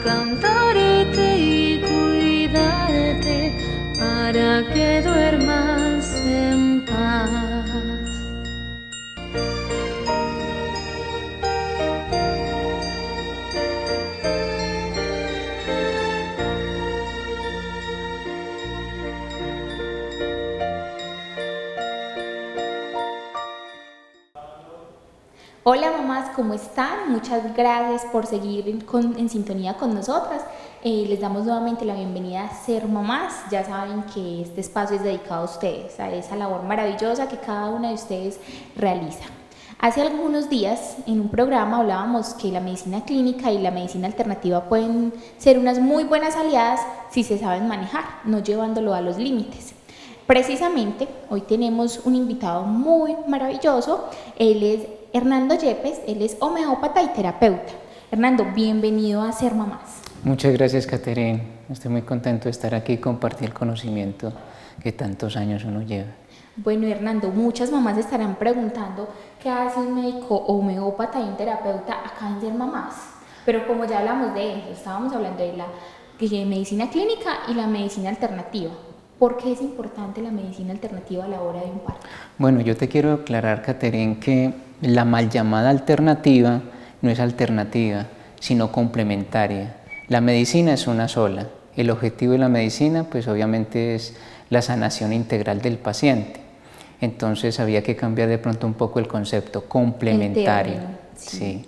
cantarte y cuidarte para que duermas en paz. Hola mamás, ¿cómo están? Muchas gracias por seguir en sintonía con nosotras. Les damos nuevamente la bienvenida a Ser Mamás. Ya saben que este espacio es dedicado a ustedes, a esa labor maravillosa que cada una de ustedes realiza. Hace algunos días en un programa hablábamos que la medicina clínica y la medicina alternativa pueden ser unas muy buenas aliadas si se saben manejar, no llevándolo a los límites. Precisamente hoy tenemos un invitado muy maravilloso. Él es Hernando Yepes, él es homeópata y terapeuta. Hernando, bienvenido a Ser Mamás. Muchas gracias, Caterine. Estoy muy contento de estar aquí y compartir el conocimiento que tantos años uno lleva. Bueno, Hernando, muchas mamás estarán preguntando qué hace un médico homeópata y un terapeuta acá en Ser Mamás. Pero como ya hablamos de eso, estábamos hablando de la medicina clínica y la medicina alternativa. ¿Por qué es importante la medicina alternativa a la hora de un parto? Bueno, yo te quiero aclarar, Caterine, que la mal llamada alternativa no es alternativa, sino complementaria. La medicina es una sola. El objetivo de la medicina, pues obviamente es la sanación integral del paciente. Entonces había que cambiar de pronto un poco el concepto complementario. Sí.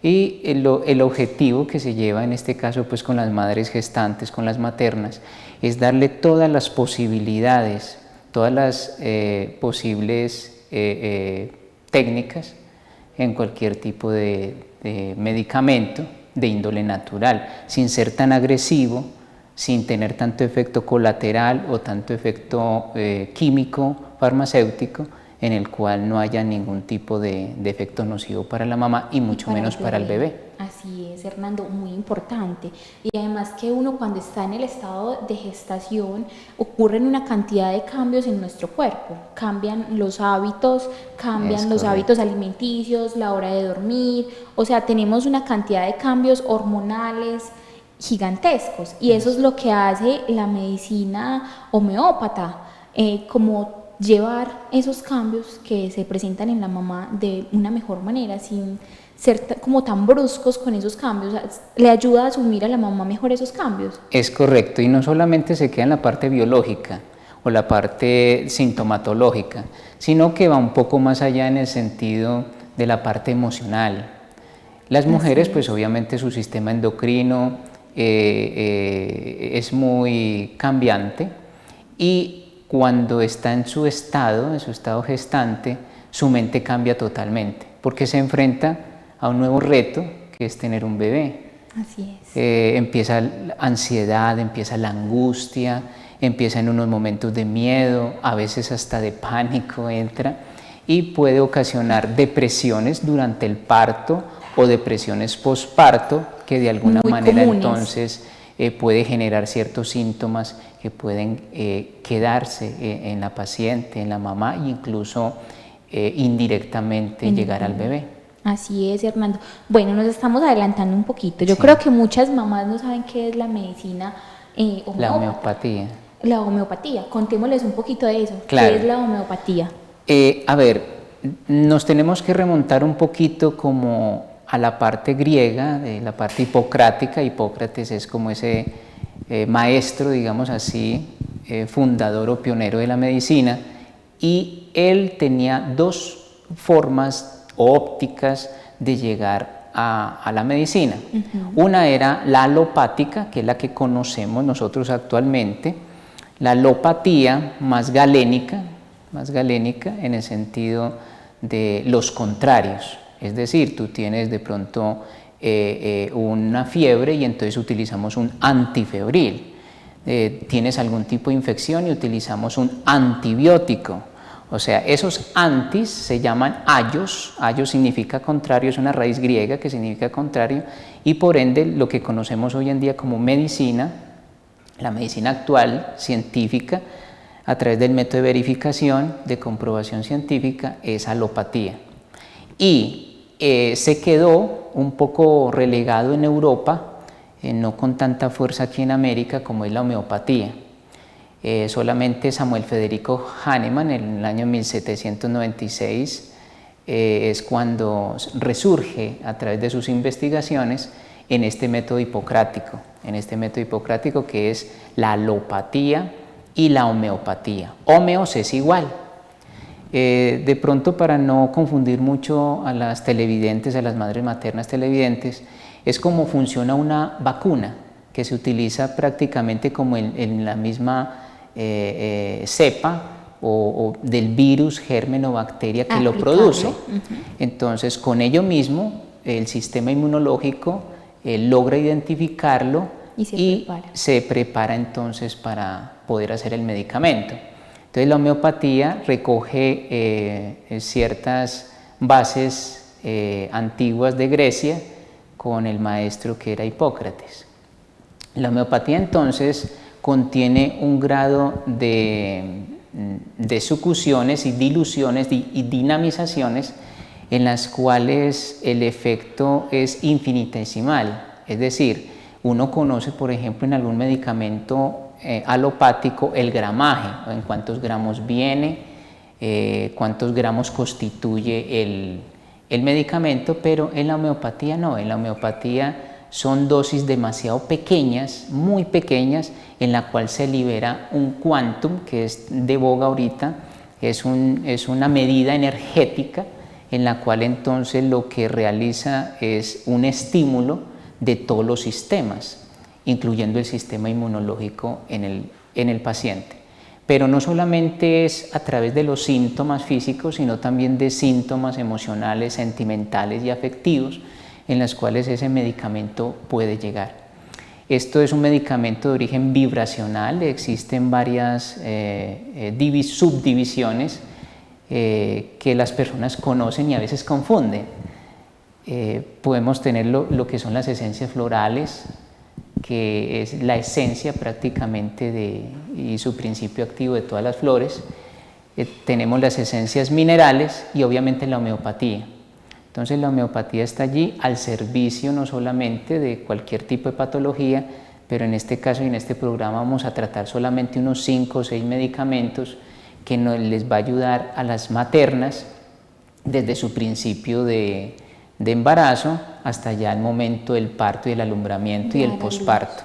Y el objetivo que se lleva en este caso pues con las madres gestantes, con las maternas, es darle todas las posibilidades, todas las posibles técnicas en cualquier tipo de medicamento de índole natural, sin ser tan agresivo, sin tener tanto efecto colateral o tanto efecto químico, farmacéutico, en el cual no haya ningún tipo de efecto nocivo para la mamá y mucho menos para el bebé. Así es, Hernando, muy importante. Y además que uno cuando está en el estado de gestación ocurren una cantidad de cambios en nuestro cuerpo. Cambian los hábitos, hábitos alimenticios, la hora de dormir, o sea, tenemos una cantidad de cambios hormonales gigantescos y eso es lo que hace la medicina homeópata, como llevar esos cambios que se presentan en la mamá de una mejor manera, sin ser como tan bruscos con esos cambios. ¿Le ayuda a asumir a la mamá mejor esos cambios? Es correcto, y no solamente se queda en la parte biológica o la parte sintomatológica, sino que va un poco más allá en el sentido de la parte emocional. Las mujeres, pues obviamente su sistema endocrino es muy cambiante y cuando está en su estado gestante, su mente cambia totalmente, porque se enfrenta a un nuevo reto, que es tener un bebé. Así es. Empieza la ansiedad, empieza la angustia, empieza en unos momentos de miedo, a veces hasta de pánico entra, y puede ocasionar depresiones durante el parto o depresiones postparto, que de alguna manera entonces puede generar ciertos síntomas que pueden quedarse en la paciente, en la mamá e incluso indirectamente llegar al bebé. Así es, Hernando. Bueno, nos estamos adelantando un poquito. Yo creo que muchas mamás no saben qué es la medicina homeópata. La homeopatía. La homeopatía. Contémosles un poquito de eso. Claro. ¿Qué es la homeopatía? A ver, nos tenemos que remontar un poquito como a la parte griega, de la parte hipocrática. Hipócrates es como ese maestro, digamos así, fundador o pionero de la medicina, y él tenía dos formas ópticas de llegar a la medicina. Una era la alopática, que es la que conocemos nosotros actualmente, la alopatía más galénica en el sentido de los contrarios, es decir, tú tienes de pronto una fiebre y entonces utilizamos un antifebril, tienes algún tipo de infección y utilizamos un antibiótico. O sea, esos antis se llaman ayos, ayos significa contrario, es una raíz griega que significa contrario, y por ende lo que conocemos hoy en día como medicina, la medicina actual, científica, a través del método de verificación, de comprobación científica, es alopatía. Y se quedó un poco relegado en Europa no con tanta fuerza aquí en América como es la homeopatía. Solamente Samuel Federico Hahnemann en el año 1796 es cuando resurge a través de sus investigaciones en este método hipocrático, que es la alopatía y la homeopatía. Homeos es igual. De pronto, para no confundir mucho a las televidentes, a las madres maternas televidentes, es como funciona una vacuna que se utiliza prácticamente como en la misma cepa o del virus, germen o bacteria que lo produce. Entonces, con ello mismo, el sistema inmunológico logra identificarlo y se prepara entonces para poder hacer el medicamento. Entonces, la homeopatía recoge ciertas bases antiguas de Grecia con el maestro que era Hipócrates. La homeopatía entonces contiene un grado de sucusiones y diluciones y dinamizaciones en las cuales el efecto es infinitesimal. Es decir, uno conoce, por ejemplo, en algún medicamento alopático el gramaje, en cuántos gramos viene, cuántos gramos constituye el medicamento, pero en la homeopatía no. En la homeopatía son dosis demasiado pequeñas, muy pequeñas, en la cual se libera un quantum, que es de boga ahorita, es una medida energética en la cual entonces lo que realiza es un estímulo de todos los sistemas, incluyendo el sistema inmunológico en el paciente. Pero no solamente es a través de los síntomas físicos, sino también de síntomas emocionales, sentimentales y afectivos, en las cuales ese medicamento puede llegar. Esto es un medicamento de origen vibracional, existen varias subdivisiones que las personas conocen y a veces confunden. Podemos tener lo que son las esencias florales, que es la esencia prácticamente y su principio activo de todas las flores. Tenemos las esencias minerales y obviamente la homeopatía. Entonces la homeopatía está allí al servicio no solamente de cualquier tipo de patología, pero en este caso y en este programa vamos a tratar solamente unos 5 o 6 medicamentos que les va a ayudar a las maternas desde su principio de embarazo hasta ya el momento del parto y el alumbramiento y el posparto.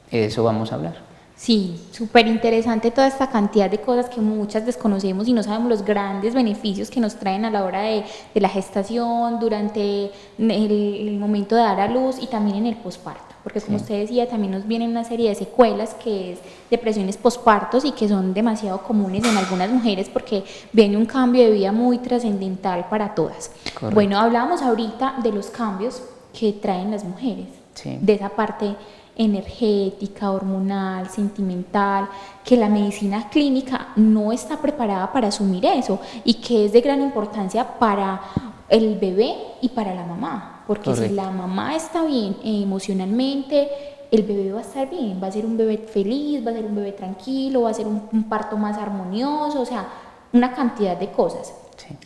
De eso vamos a hablar. Sí, súper interesante toda esta cantidad de cosas que muchas desconocemos y no sabemos los grandes beneficios que nos traen a la hora de la gestación, durante el momento de dar a luz y también en el posparto, porque como usted decía, también nos vienen una serie de secuelas que es depresiones pospartos y que son demasiado comunes en algunas mujeres porque viene un cambio de vida muy trascendental para todas. Correcto. Bueno, hablábamos ahorita de los cambios que traen las mujeres, de esa parte energética, hormonal, sentimental, que la medicina clínica no está preparada para asumir eso y que es de gran importancia para el bebé y para la mamá, porque si la mamá está bien emocionalmente, el bebé va a estar bien, va a ser un bebé feliz, va a ser un bebé tranquilo, va a ser un parto más armonioso, o sea, una cantidad de cosas.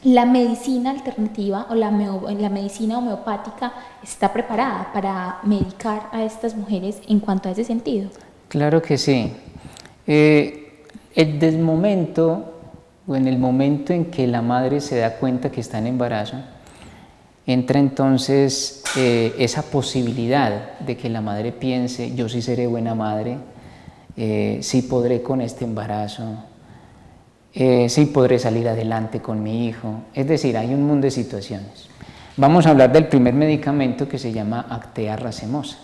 La medicina alternativa o la medicina homeopática está preparada para medicar a estas mujeres en cuanto a ese sentido. Claro que sí. En el momento en que la madre se da cuenta que está en embarazo, entra entonces esa posibilidad de que la madre piense: yo sí seré buena madre, sí podré con este embarazo, sí podré salir adelante con mi hijo. Es decir, hay un mundo de situaciones. Vamos a hablar del primer medicamento, que se llama Actea racemosa.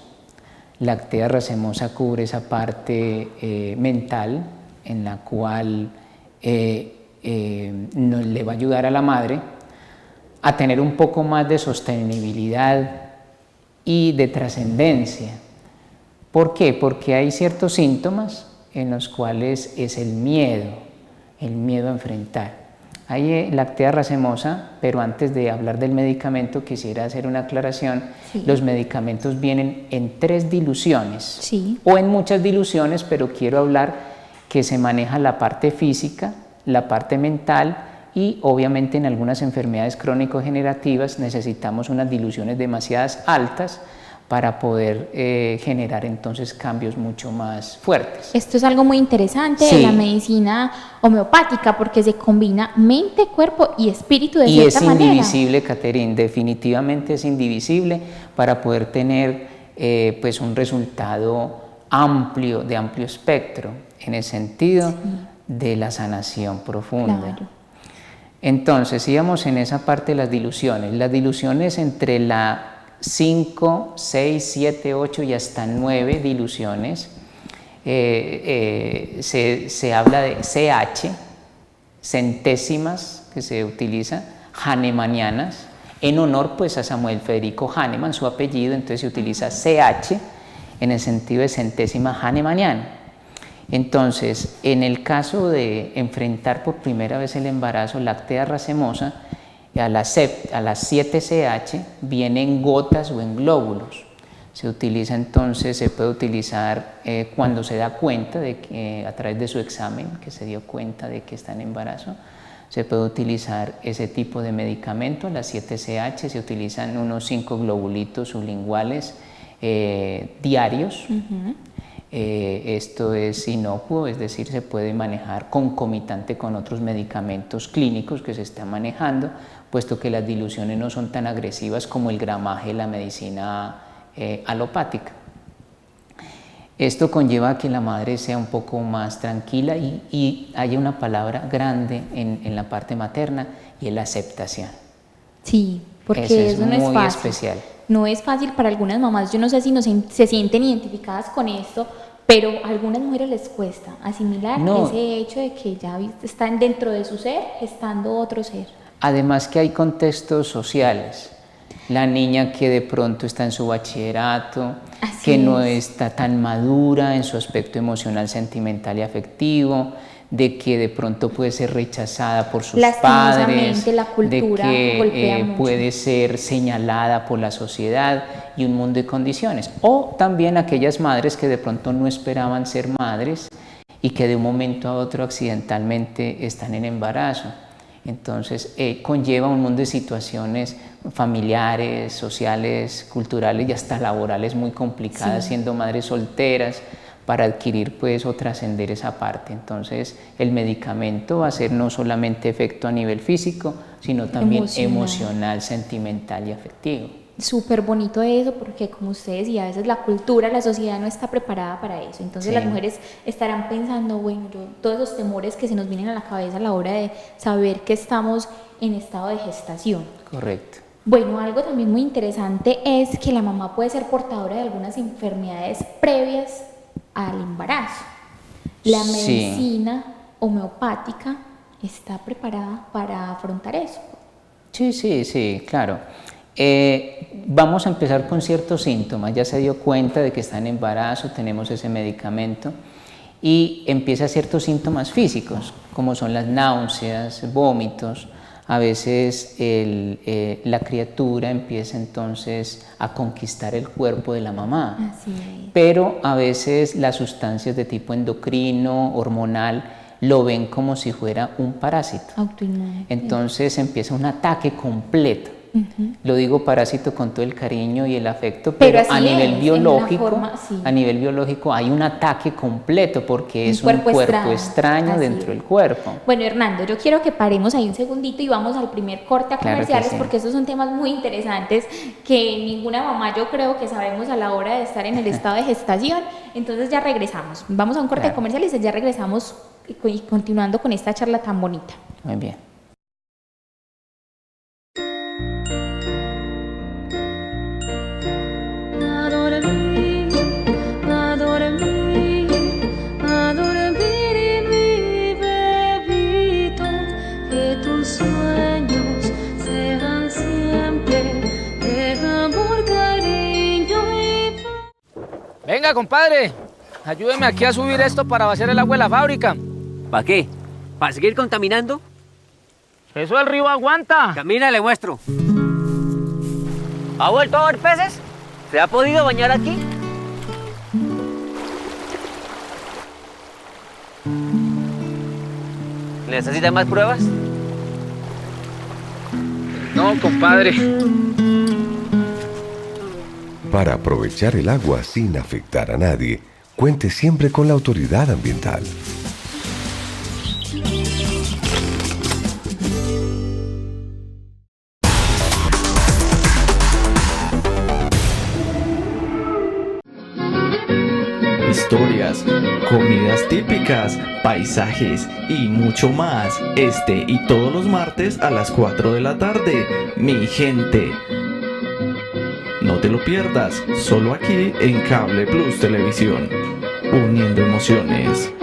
La Actea racemosa cubre esa parte mental en la cual le va a ayudar a la madre a tener un poco más de sostenibilidad y de trascendencia. ¿Por qué? Porque hay ciertos síntomas en los cuales es el miedo a enfrentar. Hay la Actea racemosa, pero antes de hablar del medicamento quisiera hacer una aclaración. Los medicamentos vienen en 3 diluciones o en muchas diluciones, pero quiero hablar que se maneja la parte física, la parte mental y obviamente en algunas enfermedades crónico-degenerativas necesitamos unas diluciones demasiadas altas para poder generar entonces cambios mucho más fuertes. Esto es algo muy interesante Sí. de la medicina homeopática porque se combina mente, cuerpo y espíritu de cierta manera. Y es indivisible, Catherine, definitivamente es indivisible para poder tener pues un resultado amplio, de amplio espectro, en el sentido de la sanación profunda. Claro. Entonces, íbamos en esa parte de las diluciones entre la 5, 6, 7, 8 y hasta 9 diluciones. Se habla de CH, centésimas que se utiliza, hahnemannianas, en honor pues a Samuel Federico Hahnemann, su apellido, entonces se utiliza CH en el sentido de centésima hahnemanniana. Entonces, en el caso de enfrentar por primera vez el embarazo, lactea racemosa, a las 7CH viene en gotas o en glóbulos. Se utiliza entonces, se puede utilizar cuando se da cuenta de que a través de su examen, que se dio cuenta de que está en embarazo, se puede utilizar ese tipo de medicamento. Las 7CH se utilizan unos 5 globulitos sublinguales diarios. Esto es inocuo, es decir, se puede manejar concomitante con otros medicamentos clínicos que se están manejando, puesto que las diluciones no son tan agresivas como el gramaje de la medicina alopática. Esto conlleva que la madre sea un poco más tranquila y haya una palabra grande en la parte materna, y es la aceptación. Sí, porque eso no es muy fácil. especial. No es fácil para algunas mamás, yo no sé si se sienten identificadas con esto, pero a algunas mujeres les cuesta asimilar ese hecho de que ya están dentro de su ser, gestando otro ser. Además que hay contextos sociales. La niña que de pronto está en su bachillerato, que no está tan madura en su aspecto emocional, sentimental y afectivo, de que de pronto puede ser rechazada por sus padres, la cultura de golpea que mucho. puede ser señalada por la sociedad y un mundo de condiciones. O también aquellas madres que de pronto no esperaban ser madres y que de un momento a otro accidentalmente están en embarazo. Entonces conlleva un mundo de situaciones familiares, sociales, culturales y hasta laborales muy complicadas, siendo madres solteras, para adquirir pues o trascender esa parte. Entonces el medicamento va a ser no solamente efecto a nivel físico, sino también emocional, sentimental y afectivo. Súper bonito eso, porque como ustedes decía, a veces la cultura, la sociedad no está preparada para eso. Entonces las mujeres estarán pensando, bueno, todos esos temores que se nos vienen a la cabeza a la hora de saber que estamos en estado de gestación. Correcto. Bueno, algo también muy interesante es que la mamá puede ser portadora de algunas enfermedades previas al embarazo. La medicina homeopática está preparada para afrontar eso. Sí, claro. Vamos a empezar con ciertos síntomas. Ya se dio cuenta de que está en embarazo, tenemos ese medicamento y empieza ciertos síntomas físicos, como son las náuseas, vómitos. A veces la criatura empieza entonces a conquistar el cuerpo de la mamá. Así es. Pero a veces las sustancias de tipo endocrino, hormonal, lo ven como si fuera un parásito. Autoinmune. Entonces empieza un ataque completo. Lo digo parásito con todo el cariño y el afecto, pero a nivel biológico, hay un ataque completo porque es un cuerpo extraño dentro del cuerpo. Bueno, Hernando, yo quiero que paremos ahí un segundito y vamos al primer corte a comerciales, porque estos son temas muy interesantes que ninguna mamá yo creo que sabemos a la hora de estar en el estado de gestación. Entonces ya regresamos, vamos a un corte de comerciales y ya regresamos y continuando con esta charla tan bonita. Muy bien. Venga, compadre, ayúdeme aquí a subir esto para vaciar el agua de la fábrica. ¿Para qué? ¿Para seguir contaminando? Eso del río aguanta. Camina, le muestro. ¿Ha vuelto a ver peces? ¿Se ha podido bañar aquí? ¿Necesita más pruebas? No, compadre. Para aprovechar el agua sin afectar a nadie, cuente siempre con la autoridad ambiental. Historias, comidas típicas, paisajes y mucho más. Este y todos los martes a las 4 de la tarde. Mi gente. No te lo pierdas, solo aquí en Cable Plus Televisión. Uniendo emociones.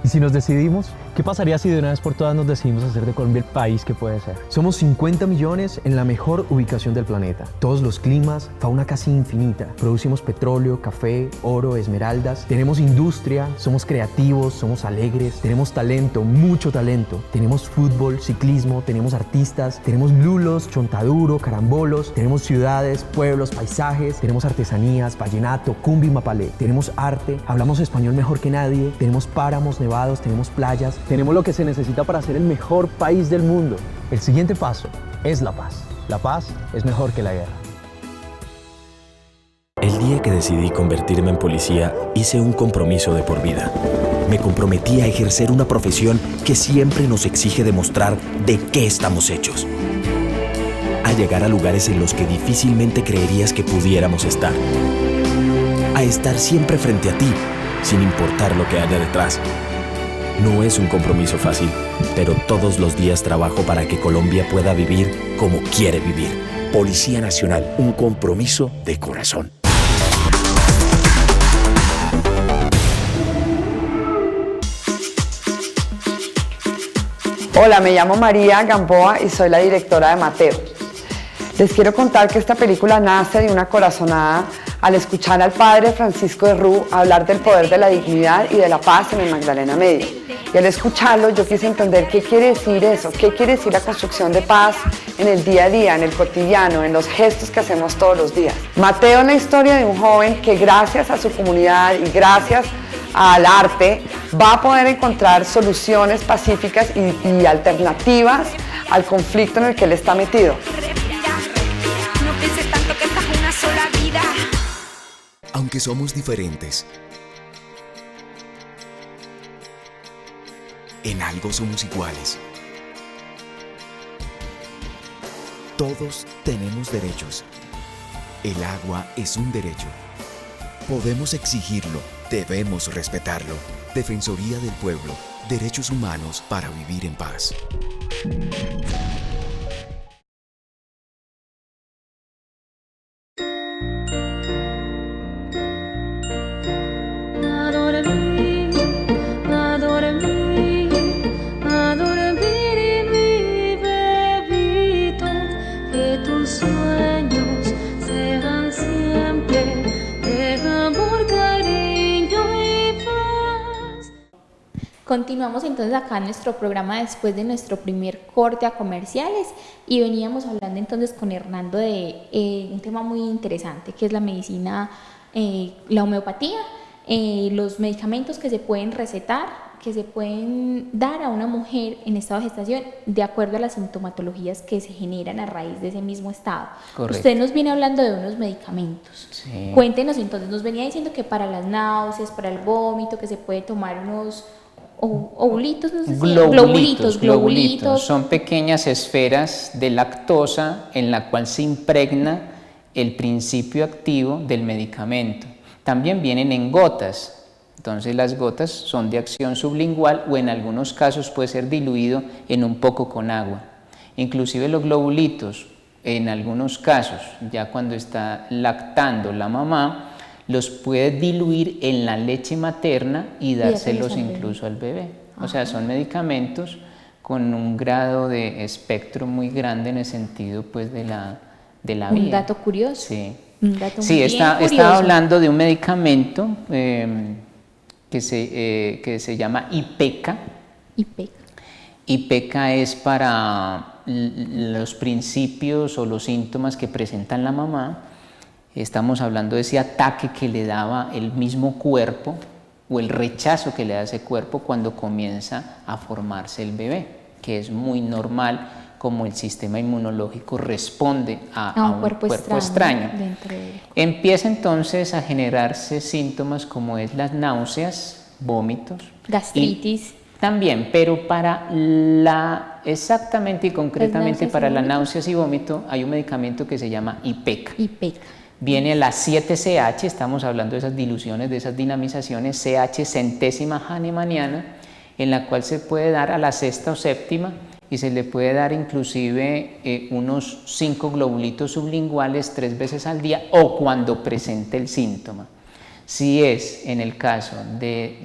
¿Y si nos decidimos? ¿Qué pasaría si de una vez por todas nos decidimos hacer de Colombia el país que puede ser? Somos 50 millones en la mejor ubicación del planeta. Todos los climas, fauna casi infinita. Producimos petróleo, café, oro, esmeraldas. Tenemos industria, somos creativos, somos alegres. Tenemos talento, mucho talento. Tenemos fútbol, ciclismo, tenemos artistas. Tenemos lulos, chontaduro, carambolos. Tenemos ciudades, pueblos, paisajes. Tenemos artesanías, vallenato, cumbia y mapalé. Tenemos arte, hablamos español mejor que nadie. Tenemos páramos, nevados, tenemos playas. Tenemos lo que se necesita para ser el mejor país del mundo. El siguiente paso es la paz. La paz es mejor que la guerra. El día que decidí convertirme en policía, hice un compromiso de por vida. Me comprometí a ejercer una profesión que siempre nos exige demostrar de qué estamos hechos. A llegar a lugares en los que difícilmente creerías que pudiéramos estar. A estar siempre frente a ti, sin importar lo que haya detrás. No es un compromiso fácil, pero todos los días trabajo para que Colombia pueda vivir como quiere vivir. Policía Nacional, un compromiso de corazón. Hola, me llamo María Gamboa y soy la directora de Mateo. Les quiero contar que esta película nace de una corazonada al escuchar al padre Francisco de Rú hablar del poder de la dignidad y de la paz en el Magdalena Medio. Y al escucharlo yo quise entender qué quiere decir eso, qué quiere decir la construcción de paz en el día a día, en el cotidiano, en los gestos que hacemos todos los días. Mateo es la historia de un joven que gracias a su comunidad y gracias al arte va a poder encontrar soluciones pacíficas y alternativas al conflicto en el que él está metido. Aunque somos diferentes, en algo somos iguales. Todos tenemos derechos. El agua es un derecho. Podemos exigirlo, debemos respetarlo. Defensoría del Pueblo, derechos humanos para vivir en paz. Continuamos entonces acá en nuestro programa después de nuestro primer corte a comerciales y veníamos hablando entonces con Hernando de un tema muy interesante que es la medicina, la homeopatía, los medicamentos que se pueden recetar, que se pueden dar a una mujer en estado de gestación de acuerdo a las sintomatologías que se generan a raíz de ese mismo estado. Correcto. Usted nos viene hablando de unos medicamentos. Sí. Cuéntenos entonces, nos venía diciendo que para las náuseas, para el vómito, que se puede tomar unos ovulitos, no sé si globulitos. Son pequeñas esferas de lactosa en la cual se impregna el principio activo del medicamento. También vienen en gotas, entonces las gotas son de acción sublingual o en algunos casos puede ser diluido en un poco con agua. Inclusive los globulitos, en algunos casos, ya cuando está lactando la mamá, los puede diluir en la leche materna y dárselos incluso al bebé. O sea, son medicamentos con un grado de espectro muy grande en el sentido pues de la vida. Un dato curioso. Sí, un dato estaba hablando de un medicamento que se llama Ipeca. Ipeca es para los principios o los síntomas que presentan la mamá. Estamos hablando de ese ataque que le daba el mismo cuerpo o el rechazo que le da ese cuerpo cuando comienza a formarse el bebé, que es muy normal como el sistema inmunológico responde a un cuerpo extraño. Empieza entonces a generarse síntomas como es las náuseas, vómitos, gastritis. También, pero exactamente y concretamente para las náuseas y vómito hay un medicamento que se llama IPEC. Viene la 7CH, estamos hablando de esas diluciones, de esas dinamizaciones, CH centésima hahnemanniana, en la cual se puede dar a la sexta o séptima y se le puede dar inclusive unos 5 globulitos sublinguales 3 veces al día o cuando presente el síntoma. Si es en el caso de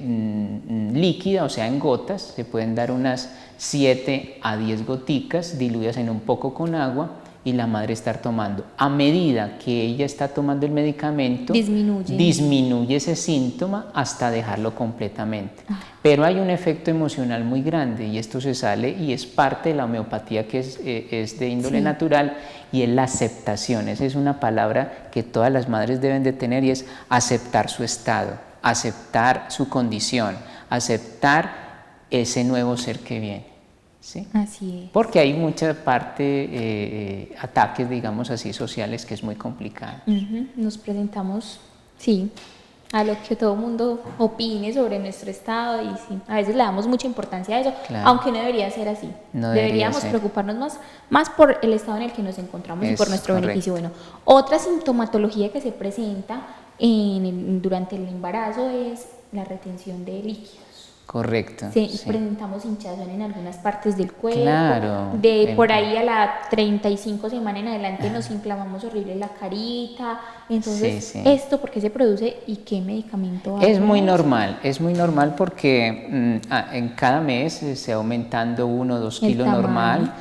líquida, o sea en gotas, se pueden dar unas 7 a 10 goticas diluidas en un poco con agua y la madre estar tomando. A medida que ella está tomando el medicamento, disminuye ese síntoma hasta dejarlo completamente. Pero hay un efecto emocional muy grande y esto se sale y es parte de la homeopatía que es de índole natural y es la aceptación. Esa es una palabra que todas las madres deben de tener y es aceptar su estado, aceptar su condición, aceptar ese nuevo ser que viene. ¿Sí? Así es. Porque hay mucha parte, ataques, digamos así, sociales, que es muy complicado. Nos presentamos, a lo que todo el mundo opine sobre nuestro estado y a veces le damos mucha importancia a eso, aunque no debería ser así. Deberíamos preocuparnos más por el estado en el que nos encontramos y por nuestro beneficio. Bueno, otra sintomatología que se presenta durante el embarazo es la retención de líquidos. Correcto. Presentamos hinchazón en algunas partes del cuerpo. Claro. Por ahí a la 35 semana en adelante nos inflamamos horrible la carita. Entonces, ¿esto por qué se produce y qué medicamento hay? Es muy normal porque en cada mes se va aumentando 1 o 2 kilos normal.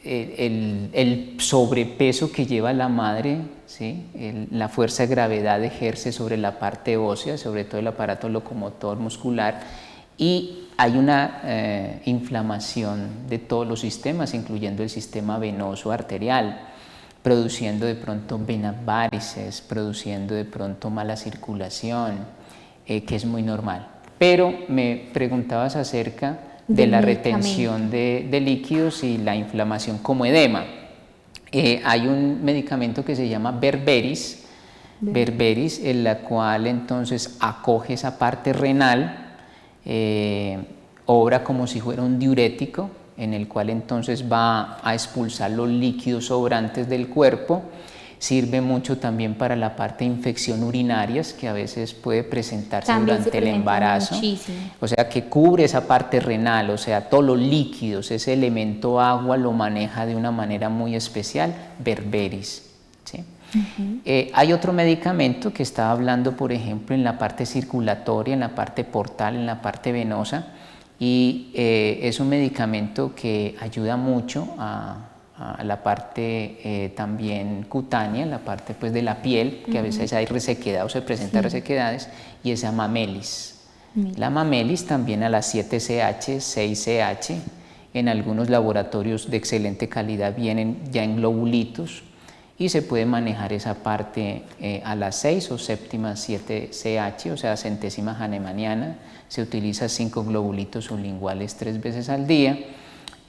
El sobrepeso que lleva la madre, la fuerza de gravedad ejerce sobre la parte ósea, sobre todo el aparato locomotor muscular, y hay una inflamación de todos los sistemas, incluyendo el sistema venoso arterial, produciendo de pronto venas varices, produciendo de pronto mala circulación, que es muy normal. Pero me preguntabas acerca de la retención de líquidos y la inflamación como edema. Hay un medicamento que se llama berberis, en la cual entonces acoge esa parte renal, obra como si fuera un diurético, en el cual entonces va a expulsar los líquidos sobrantes del cuerpo. Sirve mucho también para la parte de infección urinarias que a veces puede presentarse durante el embarazo. O sea que cubre esa parte renal, o sea todos los líquidos, ese elemento agua lo maneja de una manera muy especial, berberis. ¿Sí? Hay otro medicamento que estaba hablando, por ejemplo, en la parte circulatoria, en la parte portal, en la parte venosa, y es un medicamento que ayuda mucho a la parte también cutánea, la parte pues de la piel, que a veces hay resequedad o se presentan resequedades, y es amamelis. La amamelis también a la 7CH, 6CH, en algunos laboratorios de excelente calidad vienen ya en globulitos y se puede manejar esa parte a la 6 o séptima 7CH, o sea centésima hahnemanniana. Se utiliza 5 globulitos sublinguales 3 veces al día.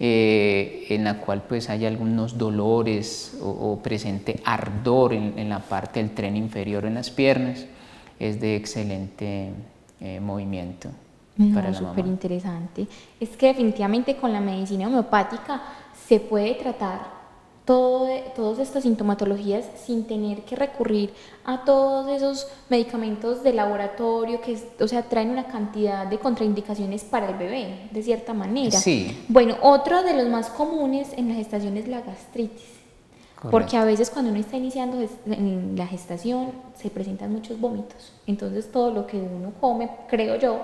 En la cual pues hay algunos dolores o presente ardor en la parte del tren inferior en las piernas, es de excelente movimiento para la mamá. Súper interesante. Es que definitivamente con la medicina homeopática se puede tratar todas estas sintomatologías sin tener que recurrir a todos esos medicamentos de laboratorio que, traen una cantidad de contraindicaciones para el bebé, de cierta manera. Bueno, otro de los más comunes en la gestación es la gastritis. Correcto. Porque a veces cuando uno está iniciando en la gestación se presentan muchos vómitos. Entonces todo lo que uno come, creo yo,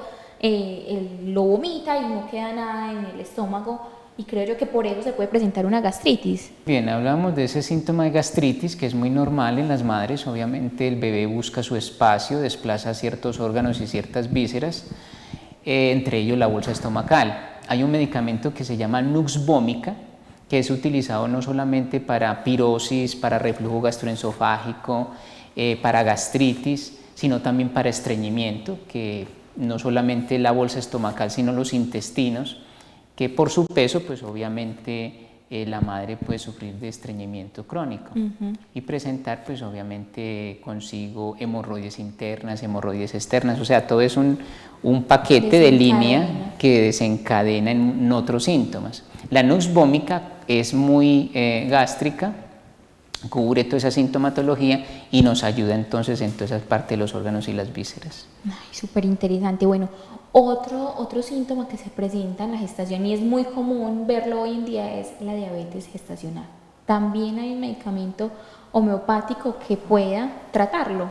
lo vomita y no queda nada en el estómago. Y creo yo que por eso se puede presentar una gastritis. Bien, hablamos de ese síntoma de gastritis que es muy normal en las madres. Obviamente el bebé busca su espacio, desplaza ciertos órganos y ciertas vísceras, entre ellos la bolsa estomacal. Hay un medicamento que se llama Nux Vomica, que es utilizado no solamente para pirosis, para reflujo gastroesofágico, para gastritis, sino también para estreñimiento, que no solamente la bolsa estomacal, sino los intestinos, que por su peso, pues obviamente la madre puede sufrir de estreñimiento crónico y presentar pues obviamente consigo hemorroides internas, hemorroides externas, o sea, todo es un paquete de línea que desencadena en otros síntomas. La nux vomica es muy gástrica, cubre toda esa sintomatología y nos ayuda entonces en toda esa parte de los órganos y las vísceras. Ay, súper interesante. Bueno, otro síntoma que se presenta en la gestación y es muy común verlo hoy en día es la diabetes gestacional. ¿También hay un medicamento homeopático que pueda tratarlo?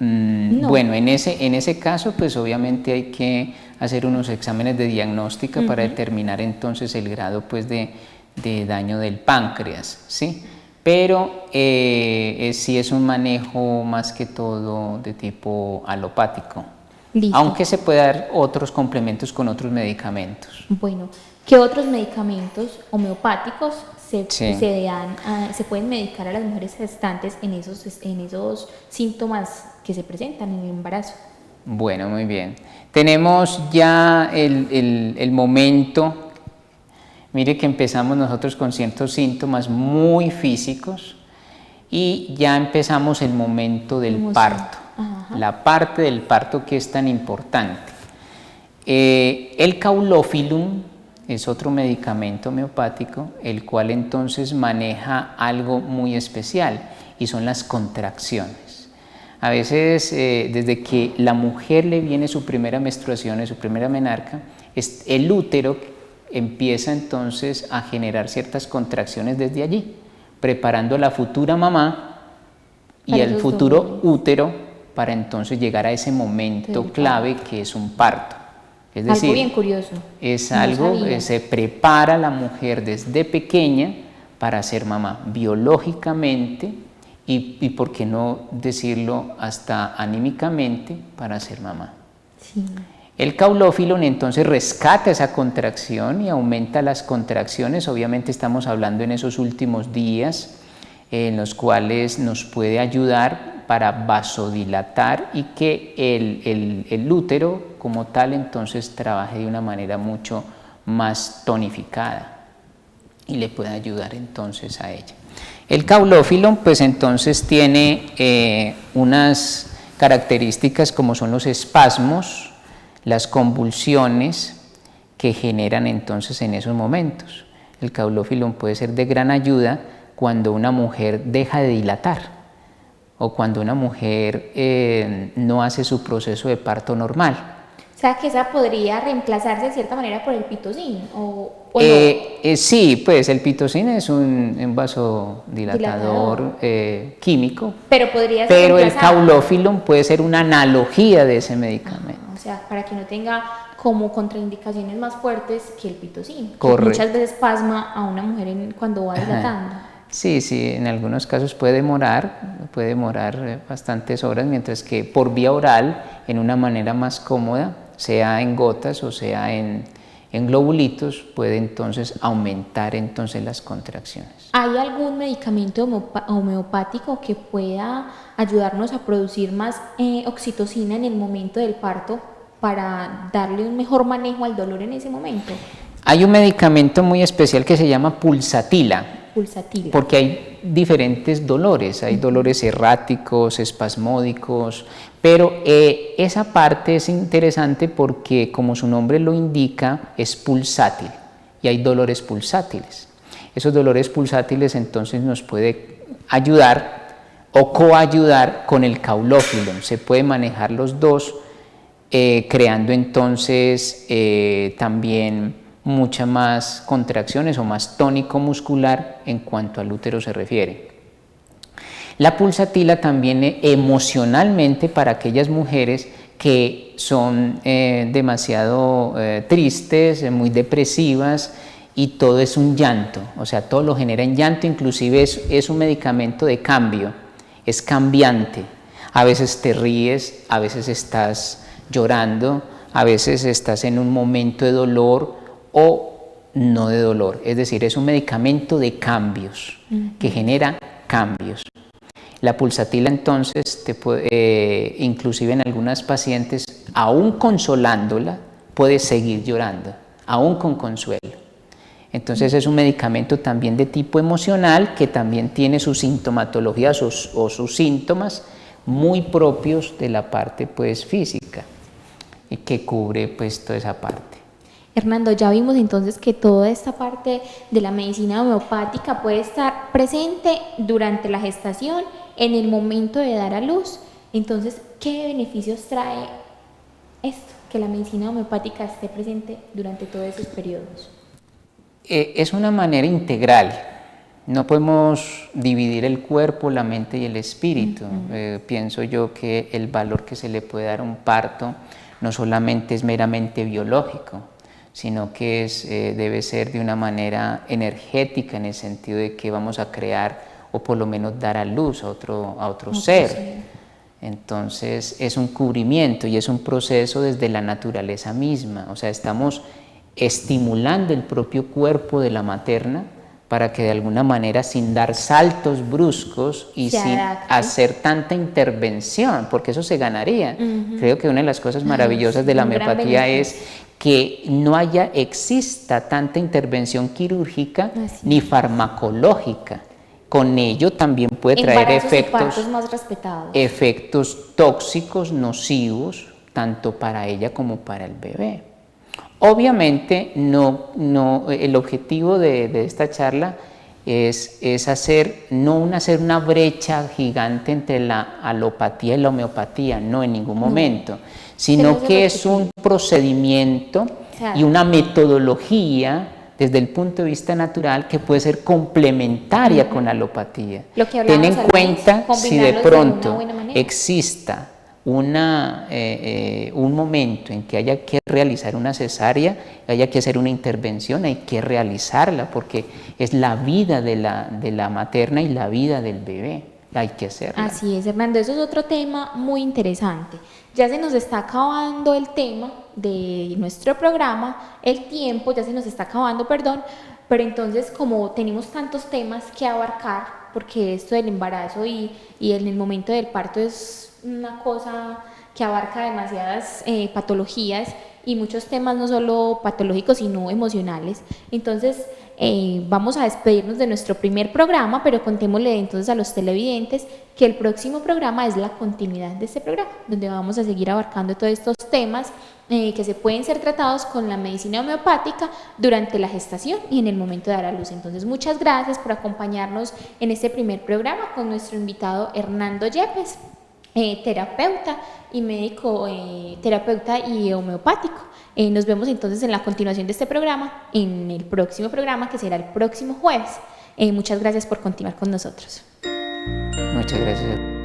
No. Bueno, en ese caso pues obviamente hay que hacer unos exámenes de diagnóstica para determinar entonces el grado pues de daño del páncreas, ¿sí? Pero sí es un manejo más que todo de tipo alopático. Listo. Aunque se puede dar otros complementos con otros medicamentos. Bueno, ¿qué otros medicamentos homeopáticos se pueden medicar a las mujeres gestantes en esos síntomas que se presentan en el embarazo? Bueno, muy bien. Tenemos ya el momento. Mire que empezamos nosotros con ciertos síntomas muy físicos y ya empezamos el momento del parto. La parte del parto que es tan importante. El caulófilum es otro medicamento homeopático, el cual entonces maneja algo muy especial y son las contracciones. A veces desde que la mujer le viene su primera menstruación, su primera menarca, el útero empieza entonces a generar ciertas contracciones desde allí, preparando a la futura mamá y el futuro útero para entonces llegar a ese momento clave que es un parto. Es decir, algo bien curioso. Es algo que se prepara la mujer desde pequeña para ser mamá, biológicamente y por qué no decirlo hasta anímicamente para ser mamá. Sí. El caulófilon entonces rescata esa contracción y aumenta las contracciones. Obviamente estamos hablando en esos últimos días en los cuales nos puede ayudar para vasodilatar y que el útero como tal entonces trabaje de una manera mucho más tonificada y le puede ayudar entonces a ella. El caulófilon pues entonces tiene unas características como son los espasmos, las convulsiones que generan entonces en esos momentos. El caulófilon puede ser de gran ayuda cuando una mujer deja de dilatar o cuando una mujer no hace su proceso de parto normal. O sea, que esa podría reemplazarse de cierta manera por el pitocin, ¿o no? Sí, pues el pitocin es un vasodilatador químico, pero el caulófilon puede ser una analogía de ese medicamento. O sea, para que no tenga como contraindicaciones más fuertes que el pitocin. Correcto. Muchas veces pasma a una mujer cuando va dilatando. Sí, en algunos casos puede demorar bastantes horas, mientras que por vía oral, en una manera más cómoda, sea en gotas o sea en globulitos, puede entonces aumentar entonces las contracciones. ¿Hay algún medicamento homeopático que pueda ayudarnos a producir más oxitocina en el momento del parto para darle un mejor manejo al dolor en ese momento? Hay un medicamento muy especial que se llama pulsatila. Porque hay diferentes dolores, hay dolores erráticos, espasmódicos, pero esa parte es interesante porque como su nombre lo indica es pulsátil y hay dolores pulsátiles. Esos dolores pulsátiles entonces nos puede ayudar o coayudar con el caulófilon, se puede manejar los dos creando entonces también muchas más contracciones o más tónico muscular en cuanto al útero se refiere. La pulsatila también emocionalmente para aquellas mujeres que son demasiado tristes, muy depresivas y todo es un llanto, o sea, todo lo genera en llanto, inclusive es un medicamento de cambio, es cambiante. A veces te ríes, a veces estás llorando, a veces estás en un momento de dolor o no de dolor, es decir, es un medicamento de cambios, que genera cambios. La pulsatila entonces, inclusive en algunas pacientes, aún consolándola, puede seguir llorando. aún con consuelo. Entonces es un medicamento también de tipo emocional que también tiene sus sintomatologías o sus síntomas muy propios de la parte pues física y que cubre pues toda esa parte. Hernando, ya vimos entonces que toda esta parte de la medicina homeopática puede estar presente durante la gestación, en el momento de dar a luz. Entonces, ¿qué beneficios trae esto, que la medicina homeopática esté presente durante todos esos periodos? Es una manera integral. No podemos dividir el cuerpo, la mente y el espíritu. Pienso yo que el valor que se le puede dar a un parto no solamente es meramente biológico, sino que debe ser de una manera energética, en el sentido de que vamos a crear o por lo menos dar a luz a otro ser. Entonces es un cubrimiento y es un proceso desde la naturaleza misma, o sea, estamos estimulando el propio cuerpo de la materna para que de alguna manera, sin dar saltos bruscos y sin hacer tanta intervención, porque eso se ganaría. Creo que una de las cosas maravillosas de la homeopatía es que no exista tanta intervención quirúrgica ni farmacológica. Con ello también puede traer efectos tóxicos, nocivos, tanto para ella como para el bebé. Obviamente el objetivo de esta charla es hacer una brecha gigante entre la alopatía y la homeopatía, no en ningún momento, sino que es un procedimiento y una metodología desde el punto de vista natural que puede ser complementaria con la alopatía. Ten en cuenta si de pronto exista un momento en que haya que realizar una cesárea, haya que hacer una intervención, hay que realizarla porque es la vida de la materna y la vida del bebé, hay que hacerla. Así es, Hernando, eso es otro tema muy interesante. Ya se nos está acabando el tema de nuestro programa, el tiempo ya se nos está acabando, perdón, pero entonces como tenemos tantos temas que abarcar, porque esto del embarazo y en el momento del parto es una cosa que abarca demasiadas patologías y muchos temas no solo patológicos sino emocionales. Entonces vamos a despedirnos de nuestro primer programa, pero contémosle entonces a los televidentes que el próximo programa es la continuidad de este programa, donde vamos a seguir abarcando todos estos temas que se pueden ser tratados con la medicina homeopática durante la gestación y en el momento de dar a luz. Entonces muchas gracias por acompañarnos en este primer programa con nuestro invitado Hernando Yepes, terapeuta y médico, terapeuta y homeopático. Nos vemos entonces en la continuación de este programa, en el próximo programa que será el próximo jueves. Muchas gracias por continuar con nosotros. Muchas gracias.